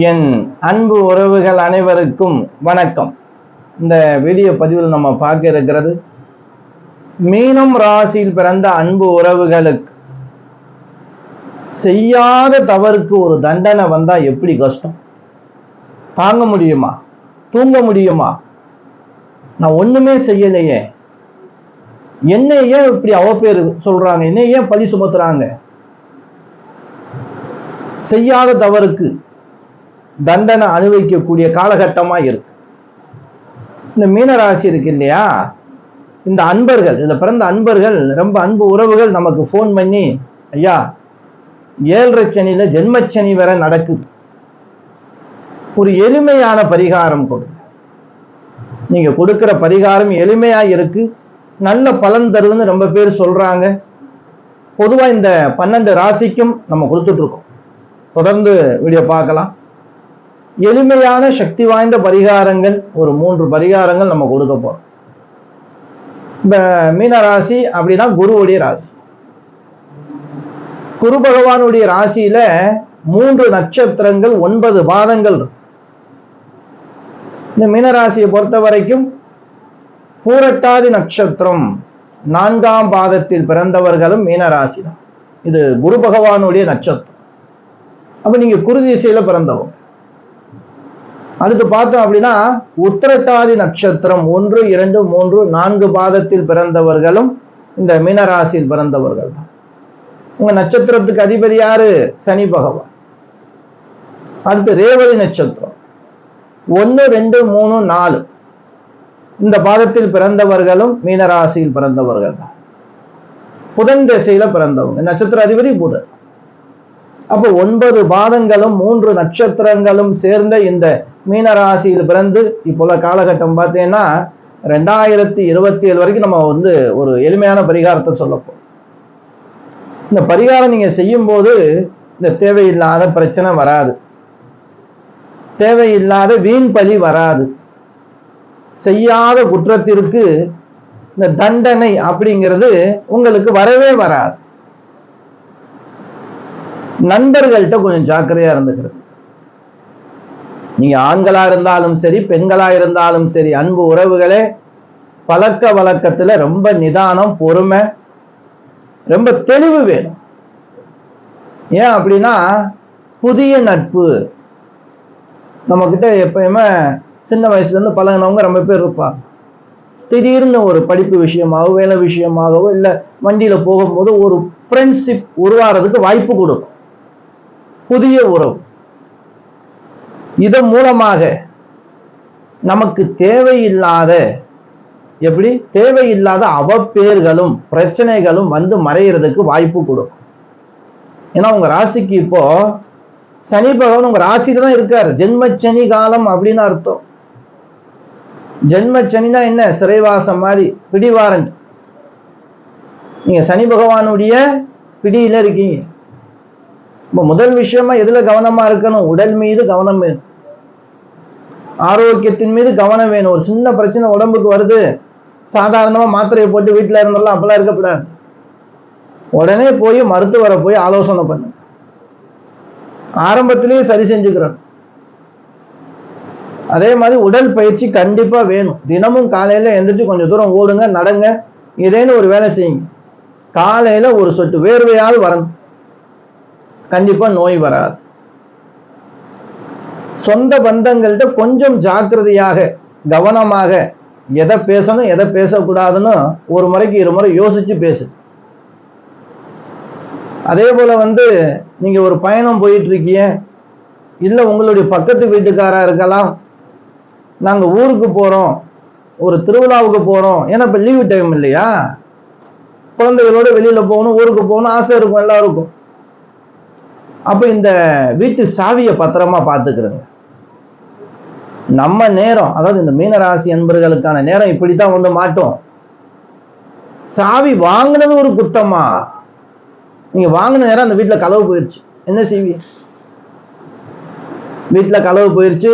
என் அன்பு உறவுகள் அனைவருக்கும் வணக்கம். இந்த வீடியோ பதிவில் நம்ம பார்க்க இருக்கிறது, மீனம் ராசியில் பிறந்த அன்பு உறவுகளுக்கு செய்யாத தவறுக்கு ஒரு தண்டனை வந்தா எப்படி கஷ்டம்? தாங்க முடியுமா? தூங்க முடியுமா? நான் ஒண்ணுமே செய்யலையே, என்ன ஏன் இப்படி அவ பேர் சொல்றாங்க, என்ன ஏன் பழி சுமத்துறாங்க? செய்யாத தவறுக்கு தண்டனை அனுபவிக்கக்கூடிய காலகட்டமா இருக்கு. இந்த மீனராசி இருக்கு இல்லையா, இந்த அன்பர்கள், இதுல பிறந்த அன்பர்கள், ரொம்ப அன்பு உறவுகள் நமக்கு போன் பண்ணி, ஐயா 7.5 சனியில ஜென்மச்சனி வேற நடக்குது, ஒரு எளிமையான பரிகாரம் கொடு. நீங்க கொடுக்கிற பரிகாரம் எளிமையா இருக்கு, நல்ல பலன் தருதுன்னு ரொம்ப பேர் சொல்றாங்க. பொதுவா இந்த 12 ராசிக்கும் நம்ம கொடுத்துட்டு இருக்கோம். தொடர்ந்து வீடியோ பார்க்கலாம். எளிமையான சக்தி வாய்ந்த பரிகாரங்கள், ஒரு 3 பரிகாரங்கள் நம்ம கொடுக்க போறோம். இந்த மீன ராசி அப்படின்னா குருவுடைய ராசி. குரு பகவானுடைய ராசியில 3 நட்சத்திரங்கள் 9 பாதங்கள். இந்த மீனராசியை பொறுத்த வரைக்கும் பூரட்டாதி நட்சத்திரம் 4ஆம் பாதத்தில் பிறந்தவர்களும் மீனராசி தான். இது குரு பகவானுடைய நட்சத்திரம். அப்ப நீங்க குரு திசையில பிறந்தவங்க. அடுத்து பார்த்தோம் அப்படின்னா உத்திரட்டாதி நட்சத்திரம் 1, 2, 3, 4 பாதத்தில் பிறந்தவர்களும் இந்த மீனராசியில் பிறந்தவர்கள் தான். உங்க நட்சத்திரத்துக்கு அதிபதி யாரு? சனி பகவான். அடுத்து ரேவதி நட்சத்திரம் 1, 2, 3, 4 இந்த பாதத்தில் பிறந்தவர்களும் மீனராசியில் பிறந்தவர்கள் தான். புதன் திசையில பிறந்தவங்க, நட்சத்திர அதிபதி புதன். அப்போ 9 பாதங்களும் 3 நட்சத்திரங்களும் சேர்ந்த இந்த மீனராசியில் பிறந்து இப்போல காலகட்டம் பார்த்தீங்கன்னா 2027 வரைக்கும் நம்ம ஒரு எளிமையான பரிகாரத்தை சொல்லப்போம். இந்த பரிகாரம் நீங்க செய்யும் போது இந்த தேவையில்லாத பிரச்சனை வராது, தேவையில்லாத வீண் பலி வராது, செய்யாத குற்றத்திற்கு இந்த தண்டனை அப்படிங்கிறது உங்களுக்கு வரவே வராது. நண்பர்கள்ட்ட கொஞ்சம் ஜாக்கிரதையா இருந்துக்கிறது. நீங்க ஆண்களா இருந்தாலும் சரி, பெண்களா இருந்தாலும் சரி, அன்பு உறவுகளே, பழக்க வழக்கத்துல ரொம்ப நிதானம், பொறுமை, ரொம்ப தெளிவு வேணும். ஏன் அப்படின்னா புதிய நட்பு நம்ம கிட்ட எப்பயுமே சின்ன வயசுல இருந்து பழகினவங்க ரொம்ப பேர் இருப்பாங்க. திடீர்னு ஒரு படிப்பு விஷயமாகவோ வேலை விஷயமாகவோ இல்லை வண்டியில போகும்போது ஒரு ஃப்ரெண்ட்ஷிப் உருவாகிறதுக்கு வாய்ப்பு கொடுக்கும், புதிய உறவு. இதன் மூலமாக நமக்கு தேவையில்லாத தேவையில்லாத அவப்பேர்களும் பிரச்சனைகளும் மறைகிறதுக்கு வாய்ப்பு கொடுக்கும். ஏன்னா உங்க ராசிக்கு இப்போ சனி பகவான் உங்க ராசியில தான் இருக்காரு. ஜென்மச்சனி காலம் அப்படின்னு அர்த்தம். ஜென்மச்சனினா என்ன? சிறைவாசம் மாதிரி, பிடிவாரண்ட். நீங்க சனி பகவானுடைய பிடியில இருக்கீங்க. இப்ப முதல் விஷயமா எதுல கவனமா இருக்கணும்? உடல் மீது கவனம் வேணும், ஆரோக்கியத்தின் மீது கவனம் வேணும். ஒரு சின்ன பிரச்சனை உடம்புக்கு வருது, சாதாரணமா மாத்திரையை போட்டு வீட்டுல இருந்தெல்லாம் அப்பெல்லாம் இருக்கக்கூடாது. உடனே போய் மருத்துவரை போய் ஆலோசனை பண்ணு, ஆரம்பத்திலேயே சரி செஞ்சுக்கிறோம். அதே மாதிரி உடல் பயிற்சி கண்டிப்பா வேணும். தினமும் காலையில எந்திரிச்சு கொஞ்சம் தூரம் ஓடுங்க, நடங்க, ஏதேனும் ஒரு வேலை செய்யுங்க. காலையில ஒரு சொட்டு வேர்வையாவது வரணும், கண்டிப்பா நோய் வராது. சொந்த பந்தங்கள்கிட்ட கொஞ்சம் ஜாக்கிரதையாக கவனமாக எதை பேசணும் எதை பேசக்கூடாதுன்னு ஒரு முறைக்கு 2 முறை யோசிச்சு பேசு. அதே போல நீங்க ஒரு பயணம் போயிட்டு இருக்கீங்க, இல்ல உங்களுடைய பக்கத்து வீட்டுக்காரா இருக்கலாம், நாங்க ஊருக்கு போறோம், ஒரு திருவிழாவுக்கு போறோம், ஏன்னா இப்ப லீவு டைம் இல்லையா, குழந்தைகளோட வெளியில போகணும், ஊருக்கு போகணும் ஆசை இருக்கும் எல்லாருக்கும். அப்ப இந்த வீட்டு சாவியை பத்திரமா பார்த்துக்கிறோங்க. நம்ம நேரம், அதாவது இந்த மீனராசி அன்பர்களுக்கான நேரம் இப்படித்தான் மாட்டோம். சாவி வாங்கினது ஒரு குத்தமா? நீங்க வாங்கின நேரம் அந்த வீட்டுல களவு போயிருச்சு, என்ன செய்வீங்க? வீட்டுல களவு போயிருச்சு,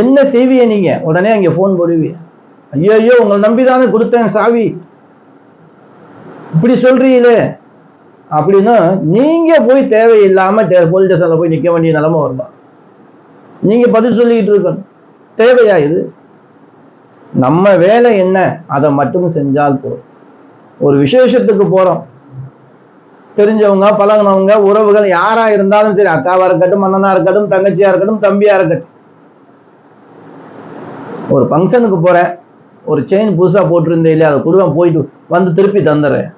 என்ன செய்வீங்க? நீங்க உடனே அங்க போன் போடுவீங்க, ஐயோ உங்களை நம்பிதானே கொடுத்தேன் சாவி, இப்படி சொல்றீங்களே அப்படின்னு நீங்க போய் தேவையில்லாம போலீஸ் ஸ்டேஷன்ல போய் நிக்க வேண்டிய நிலைமை வருமா? நீங்க பதில் சொல்லிட்டு இருக்கணும். தேவையா இது? நம்ம வேலை என்ன, அதை மட்டும் செஞ்சால் போதும். ஒரு விசேஷத்துக்கு போறோம், தெரிஞ்சவங்க பழகினவங்க உறவுகள் யாரா இருந்தாலும் சரி, அக்காவா இருக்கட்டும், அண்ணனா இருக்கட்டும், தங்கச்சியா இருக்கட்டும், தம்பியா இருக்கட்டும், ஒரு ஃபங்க்ஷனுக்கு போறேன், ஒரு செயின் புதுசா போட்டிருந்தே இல்லையா, அதை குடும்பம் போயிட்டு வந்து திருப்பி தந்துடுறேன்,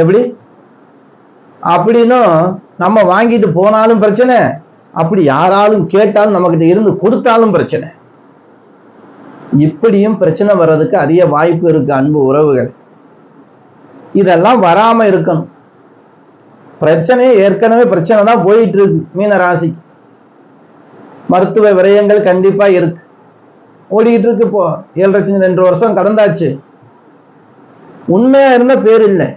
எப்படி அப்படின்னும் நம்ம வாங்கிட்டு போனாலும் பிரச்சனை, அப்படி யாராலும் கேட்டாலும் நமக்கிட்ட இருந்து கொடுத்தாலும் பிரச்சனை. இப்படியும் பிரச்சனை வர்றதுக்கு அதிக வாய்ப்பு இருக்கு அன்பு உறவுகள். இதெல்லாம் வராம இருக்கணும். பிரச்சனையே ஏற்கனவே பிரச்சனை தான் போயிட்டு இருக்கு மீன ராசி. மருத்துவ விரயங்கள் கண்டிப்பா இருக்கு, ஓடிக்கிட்டு இருக்கு. இப்போ 7.5 வருஷம் கடந்தாச்சு. உண்மையா இருந்தா பேர் இல்லை,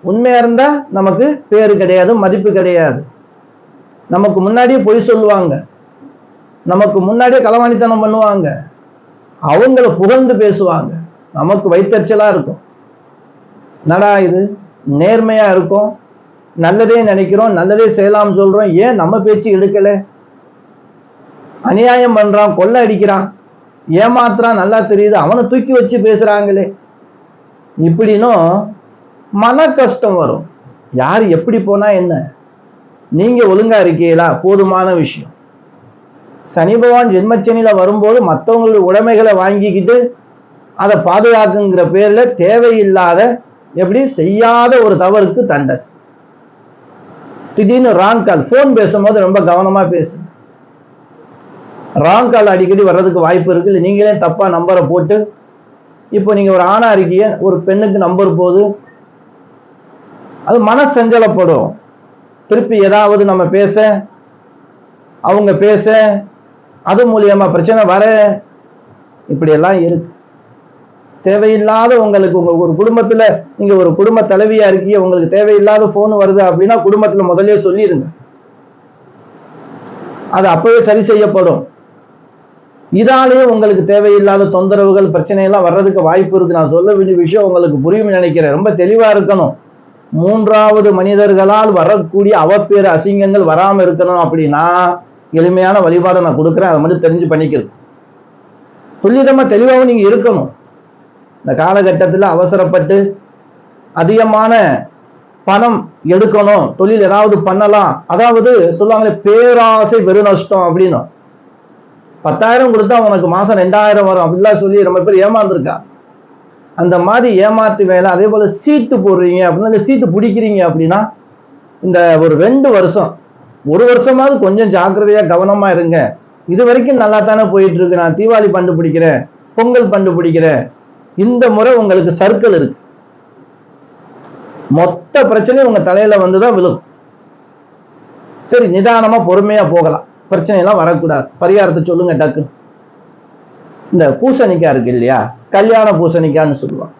உண்மையா இருந்தா நமக்கு பேரு கிடையாது, மதிப்பு கிடையாது. நமக்கு முன்னாடியே பொய் சொல்லுவாங்க, நமக்கு முன்னாடியே களவாணித்தனம் பண்ணுவாங்க, அவங்கள புகழ்ந்து பேசுவாங்க, நமக்கு வைத்தறிச்சலா இருக்கும். நடா இது நேர்மையா இருக்கும், நல்லதே நினைக்கிறோம், நல்லதே செய்யலாம் சொல்றோம், ஏன் நம்ம பேச்சு எடுக்கல? அநியாயம் பண்றான், கொள்ளை அடிக்கிறான், ஏமாத்துறான், நல்லா தெரியுது, அவனை தூக்கி வச்சு பேசுறாங்களே, இப்படின்னும் மன கஷ்டம் வரும். யார் எப்படி போனா என்ன, நீங்க ஒழுங்கா இருக்கீங்களா, போதுமான விஷயம். சனி பகவான் ஜென்மச்சனியில வரும்போது மற்றவங்களுடைய உடைமைகளை வாங்கிக்கிட்டு அதை பாதுகாக்குங்கிற பேர்ல தேவையில்லாத, எப்படி செய்யாத ஒரு தவறுக்கு தண்டனை. திடீர்னு ராங் கால், போன் பேசும்போது ரொம்ப கவனமா பேசு. ராங் கால் அடிக்கடி வர்றதுக்கு வாய்ப்பு இருக்கு. இல்லை நீங்களே தப்பா நம்பரை போட்டு, இப்போ நீங்க ஒரு ஆணா இருக்கீங்க, ஒரு பெண்ணுக்கு நம்பர் போது அது மன சஞ்சலப்படும். திருப்பி ஏதாவது நம்ம பேச, அவங்க பேச, அது மூலியமா பிரச்சனை வர, இப்படி எல்லாம் இருக்கு. தேவையில்லாத உங்களுக்கு ஒரு குடும்பத்துல நீங்க ஒரு குடும்ப தலைவியா இருக்கீங்க, உங்களுக்கு தேவையில்லாத போன் வருது அப்படின்னா குடும்பத்துல முதல்ல சொல்லிருங்க, அது அப்பவே சரி செய்யப்படும். இதாலேயே உங்களுக்கு தேவையில்லாத தொந்தரவுகள் பிரச்சனை எல்லாம் வர்றதுக்கு வாய்ப்பு இருக்கு. நான் சொல்ல வேண்டிய விஷயம் உங்களுக்கு புரியும் நினைக்கிறேன், ரொம்ப தெளிவா இருக்கணும். மூன்றாவது மனிதர்களால் வரக்கூடிய அவப்பேறு அசிங்கங்கள் வராம இருக்கணும் அப்படின்னா எளிமையான வழிபாடு நான் கொடுக்குறேன், அதை மட்டும் தெரிஞ்சு பண்ணிக்கிறது. துல்லிதமா தெளிவாகவும் நீங்க இருக்கணும். இந்த காலகட்டத்தில் அவசரப்பட்டு அதிகமான பணம் எடுக்கணும், தொழில் ஏதாவது பண்ணலாம், அதாவது சொல்லுவாங்களே பேராசை பெருநஷ்டம் அப்படின்னு. 10,000 கொடுத்தா உனக்கு மாசம் 2,000 வரும் அப்படிலாம் சொல்லி ரொம்ப பேர் ஏமாந்துருக்கா. அந்த மாதிரி ஏமாத்து வேலை. அதே போல சீட்டு போடுறீங்க அப்படின்னா, இந்த சீட்டு பிடிக்கிறீங்க அப்படின்னா இந்த ஒரு 2 வருஷம், 1 வருஷமாவது கொஞ்சம் ஜாக்கிரதையா கவனமா இருங்க. இது வரைக்கும் நல்லா தானே போயிட்டு இருக்கு, நான் தீபாவளி பண்டு பிடிக்கிறேன், பொங்கல் பண்டு பிடிக்கிறேன், இந்த முறை உங்களுக்கு சர்க்கிள் இருக்கு, மொத்த பிரச்சனையும் உங்க தலையில வந்துதான் விழும். சரி, நிதானமா பொறுமையா போகலாம், பிரச்சனை எல்லாம் வரக்கூடாது. பரிகாரத்தை சொல்லுங்க டக்கு. இந்த பூசணிக்காய் இருக்கு இல்லையா, கல்யாண பூசணிக்கான்னு சொல்லுவாங்க,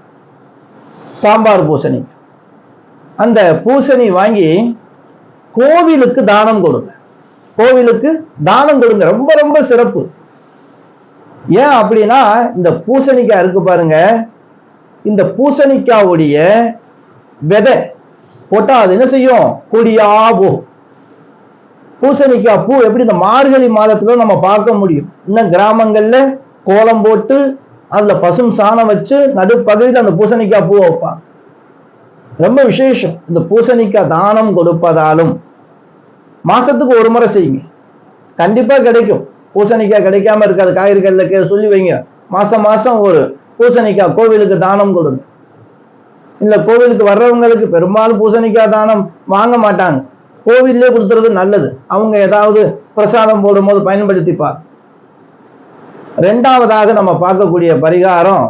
சாம்பார் பூசணிக்காய். அந்த பூசணி வாங்கி கோவிலுக்கு தானம் கொடுங்க, கோவிலுக்கு தானம் கொடுங்க, ரொம்ப ரொம்ப சிறப்பு. ஏன் அப்படின்னா இந்த பூசணிக்காய் இருக்கு பாருங்க, இந்த பூசணிக்காவுடைய விதை போட்டா அது என்ன செய்யும், கொடியா போகும். பூசணிக்காய் பூ எப்படி இந்த மார்கழி மாதத்துல நம்ம பார்க்க முடியும். இன்னும் கிராமங்கள்ல கோலம் போட்டு அதுல பசும் சாணம் வச்சு நடுப்பகுதியில் அந்த பூசணிக்காய் பூ வைப்பாங்க, ரொம்ப விசேஷம். இந்த பூசணிக்காய் தானம் கொடுப்பதாலும் மாசத்துக்கு ஒரு முறை செய்யுங்க, கண்டிப்பா கிடைக்கும். பூசணிக்காய் கிடைக்காம இருக்காது, காய்கறிகள்ல சொல்லி வைங்க, மாசம் மாசம் ஒரு பூசணிக்காய் கோவிலுக்கு தானம் கொடுங்க. இல்ல கோவிலுக்கு வர்றவங்களுக்கு பெரும்பாலும் பூசணிக்காய் தானம் வாங்க மாட்டாங்க, கோவிலே கொடுத்துறது நல்லது, அவங்க ஏதாவது பிரசாதம் போடும்போது பயன்படுத்திப்பார். 2வதாக நம்ம பார்க்கக்கூடிய பரிகாரம்,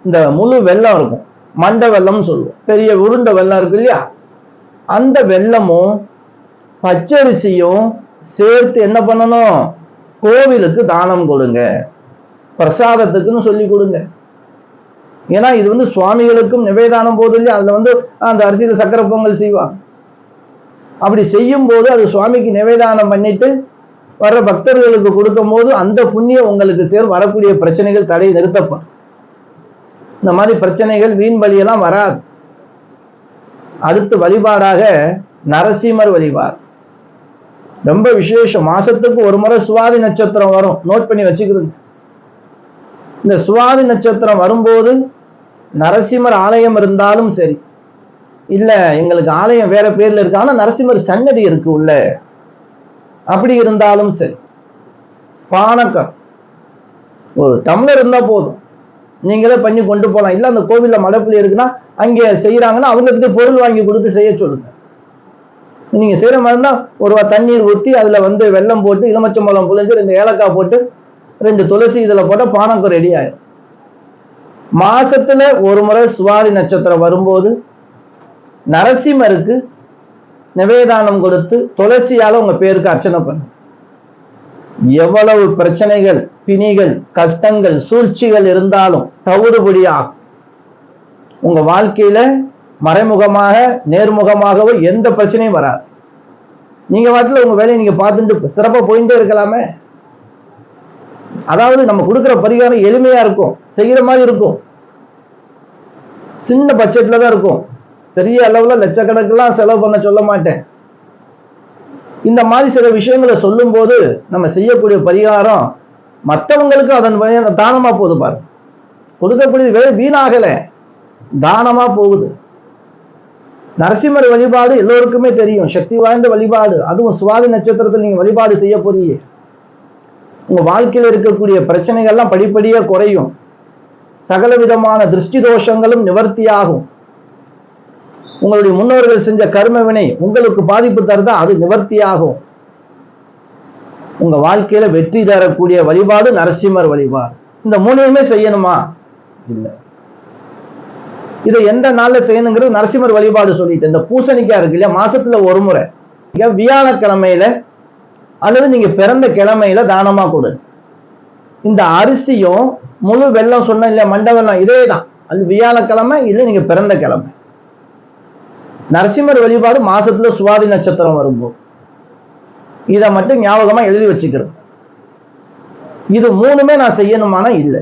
இந்த முழு வெல்லம் இருக்கும், மண்டை வெல்லம்னு சொல்லுவோம், பெரிய உருண்டை வெல்லம் இருக்கு இல்லையா, அந்த வெல்லமும் பச்சரிசியும் சேர்த்து என்ன பண்ணணும், கோவிலுக்கு தானம் கொடுங்க, பிரசாதத்துக்குன்னு சொல்லி கொடுங்க. ஏன்னா இது சுவாமிகளுக்கும் நிவேதானம் போது இல்லையா, அதுல அந்த அரிசியில சக்கரை பொங்கல் செய்வாங்க. அப்படி செய்யும் போது அது சுவாமிக்கு நிவேதானம் பண்ணிட்டு வர்ற பக்தர்களுக்கு கொடுக்கும் போது அந்த புண்ணியம் உங்களுக்கு சேரும், வரக்கூடிய பிரச்சனைகள் தடை நிறுத்தப்படும். இந்த மாதிரி பிரச்சனைகள் வீண் பலியெல்லாம் வராது. அடுத்து வழிபாடாக நரசிம்மர் வழிபாடு. ரொம்ப விசேஷம். மாசத்துக்கு ஒரு முறை சுவாதி நட்சத்திரம் வரும், நோட் பண்ணி வச்சுக்கிறது. இந்த சுவாதி நட்சத்திரம் வரும்போது நரசிம்மர் ஆலயம் இருந்தாலும் சரி, இல்ல எங்களுக்கு ஆலயம் வேற பேர்ல இருக்கு, ஆனா நரசிம்மர் சன்னதி இருக்கு உள்ள, அப்படி இருந்தாலும் சரி, பானக்கம் ஒரு டம்ளர் இருந்தா போதும், நீங்களே பண்ணி கொண்டு போகலாம். இல்ல அந்த கோவில்ல மடப்புள்ளி இருக்குன்னா அங்கே செய்யறாங்கன்னா அவங்ககிட்ட பொருள் வாங்கி கொடுத்து செய்ய சொல்லுங்க. நீங்க செய்யற மாதிரி இருந்தா ஒரு தண்ணீர் ஊற்றி அதுல வெல்லம் போட்டு இளமச்சம்பழம் புழிஞ்சு 2 ஏலக்காய் போட்டு 2 துளசி இதுல போட்ட பானக்கம் ரெடி ஆயிடும். மாசத்துல ஒரு முறை சுவாதி நட்சத்திரம் வரும்போது நரசிம்மருக்கு நிவேதானம் கொடுத்து துளசியால உங்க பேருக்கு அர்ச்சனை பண்ணு. எவ்வளவு பிரச்சனைகள், பிணிகள், கஷ்டங்கள், சூழ்ச்சிகள் இருந்தாலும் தவிடுபடியாகும். உங்க வாழ்க்கையில மறைமுகமாக நேர்முகமாகவோ எந்த பிரச்சனையும் வராது. நீங்க வாட்டில உங்க வேலையை நீங்க பார்த்துட்டு சிறப்பா போயிட்டே இருக்கலாமே. அதாவது நம்ம கொடுக்கிற பரிகாரம் எளிமையா இருக்கும், செய்யற மாதிரி இருக்கும், சின்ன பட்ஜெட்ல தான் இருக்கும், பெரிய அளவுல லட்சக்கணக்கெல்லாம் செலவு பண்ண சொல்ல மாட்டேன். இந்த மாதிரி சில விஷயங்களை சொல்லும் போது நம்ம செய்யக்கூடிய பரிகாரம் மற்றவங்களுக்கு அதன் தானமா போகுது பாருங்க. கொடுக்கக்கூடியது வீணாகல, தானமா போகுது. நரசிம்மர் வழிபாடு எல்லோருக்குமே தெரியும், சக்தி வாய்ந்த வழிபாடு. அதுவும் சுவாதி நட்சத்திரத்தில் நீங்க வழிபாடு செய்ய போறீங்க, உங்க வாழ்க்கையில் இருக்கக்கூடிய பிரச்சனைகள்லாம் படிப்படியா குறையும், சகல விதமான திருஷ்டி தோஷங்களும் நிவர்த்தியாகும். உங்களுடைய முன்னோர்கள் செஞ்ச கர்ம வினை உங்களுக்கு பாதிப்பு தருதா, அது நிவர்த்தியாகும். உங்க வாழ்க்கையில வெற்றி தரக்கூடிய வழிபாடு நரசிம்மர் வழிபாடு. இந்த 3யுமே செய்யணுமா? இல்லை. இதை எந்த நாள்ல செய்யணுங்கிறது நரசிம்மர் வழிபாடு சொல்லிட்டு, இந்த பூசணிக்காய் இருக்கு இல்லையா, மாசத்துல ஒரு முறை வியாழக்கிழமையில அல்லது நீங்க பிறந்த கிழமையில தானமா கொடு. இந்த அரிசியும் முழு வெல்லம் சொன்ன இல்லையா, மண்ட வெல்லம், இதே தான். அது வியாழக்கிழமை இல்லை நீங்க பிறந்த கிழமை. நரசிம்மர் வழிபாடு மாசத்துல சுவாதி நட்சத்திரம் வரும்போது இதை மட்டும் ஞாபகமா எழுதி வச்சுக்கிறேன். இது 3மே நான் செய்யணுமானா இல்லை,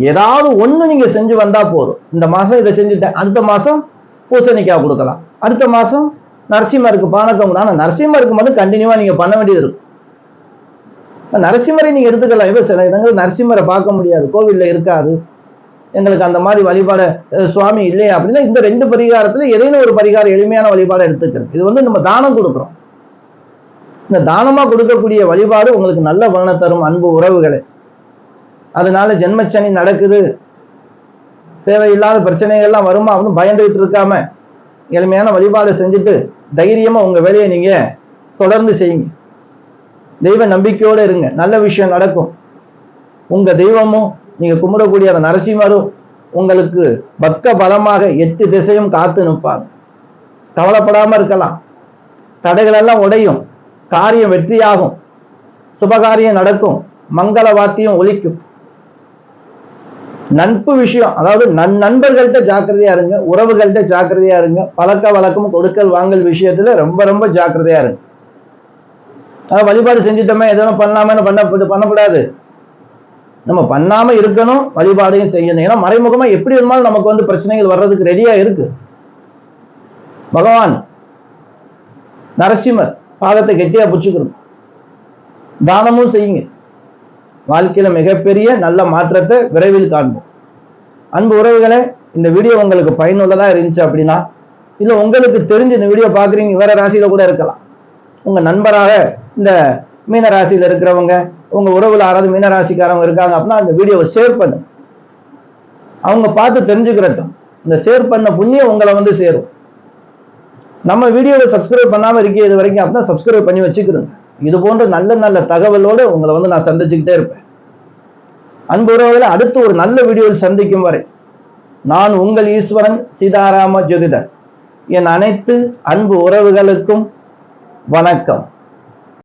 ஏதாவது ஒண்ணு நீங்க செஞ்சு வந்தா போதும். இந்த மாசம் இதை செஞ்சுட்டேன், அடுத்த மாசம் பூசணிக்காய் கொடுக்கலாம், அடுத்த மாசம் நரசிம்மருக்கு பானக்கம். ஆனா நரசிம்மருக்கு மட்டும் கண்டினியூவா நீங்க பண்ண வேண்டியது இருக்கும். நரசிம்மரை நீங்க எடுத்துக்கலாம். இப்ப சில இடங்கள் நரசிம்மரை பார்க்க முடியாது, கோவில்ல இருக்காது, எங்களுக்கு அந்த மாதிரி வழிபாடு சுவாமி இல்லையா அப்படின்னா இந்த 2 பரிகாரத்துல ஏதேனும் ஒரு பரிகாரம் எளிமையான வழிபாடு எடுத்துக்கிறோம். இது நம்ம தானம் கொடுக்குறோம். இந்த தானமா கொடுக்கக்கூடிய வழிபாடு உங்களுக்கு நல்ல பலனை தரும் அன்பு உறவுகளை. அதனால ஜென்மச்சனி நடக்குது, தேவையில்லாத பிரச்சனைகள்லாம் வருமா அப்படின்னு பயந்துகிட்டு இருக்காம எளிமையான வழிபாடு செஞ்சுட்டு தைரியமா உங்க வேலையை நீங்க தொடர்ந்து செய்யுங்க. தெய்வ நம்பிக்கையோடு இருங்க, நல்ல விஷயம் நடக்கும். உங்க தெய்வமும் நீங்க கும்பிடக்கூடிய அந்த நரசிம்மரும் உங்களுக்கு பக்க பலமாக 8 திசையும் காத்து நிற்பாங்க. கவலைப்படாம இருக்கலாம். தடைகள் எல்லாம் உடையும், காரியம் வெற்றியாகும், சுபகாரியம் நடக்கும், மங்கள வாத்தியம் ஒலிக்கும். நட்பு விஷயம், அதாவது நண்பர்கள்ட்ட ஜாக்கிரதையா இருங்க, உறவுகள்கிட்ட ஜாக்கிரதையா இருங்க. பழக்க வழக்கம் கொடுக்கல் வாங்கல் விஷயத்துல ரொம்ப ரொம்ப ஜாக்கிரதையா இருங்க. அதாவது வழிபாடு செஞ்சுட்டோமே எதுவும் பண்ணலாமன்னு பண்ணக்கூடாது. நம்ம பண்ணாம இருக்கணும், வழிபாடையும் செய்யணும். ஏன்னா மறைமுகமா எப்படி இருந்தாலும் நமக்கு பிரச்சனைகள் வர்றதுக்கு ரெடியா இருக்கு. பகவான் நரசிம்மர் பாதத்தை கெட்டியா புடிச்சுக்கணும், தானமும் செய்யுங்க. வாழ்க்கையில மிகப்பெரிய நல்ல மாற்றத்தை விரைவில் காண்போம். அன்பு உறவுகளே, இந்த வீடியோ உங்களுக்கு பயனுள்ளதா இருந்துச்சு அப்படின்னா, இல்ல உங்களுக்கு தெரிஞ்சு இந்த வீடியோ பாக்குறீங்க, வேற ராசியில கூட இருக்கலாம், உங்க நண்பராக இந்த மீன ராசியில இருக்கிறவங்க, உங்க உறவுல யாராவது மீன ராசிக்காரவங்க இருக்காங்க அப்படின்னா அந்த வீடியோவை ஷேர் பண்ணுங்க, அவங்க பார்த்து தெரிஞ்சுக்கிறட்டும். இந்த ஷேர் பண்ண புண்ணியம் உங்களை சேரும். நம்ம வீடியோவை சப்ஸ்கிரைப் பண்ணாம இருக்கே இது வரைக்கும் அப்படின்னா சப்ஸ்கிரைப் பண்ணி வச்சுக்கிறோங்க. இது போன்ற நல்ல நல்ல தகவலோடு உங்களை நான் சந்திச்சுக்கிட்டே இருப்பேன். அன்பு உறவுகளை, அடுத்து ஒரு நல்ல வீடியோவில் சந்திக்கும் வரை நான் உங்கள் ஈஸ்வரன் சீதாராம ஜோதிடர். என் அனைத்து அன்பு உறவுகளுக்கும் வணக்கம்.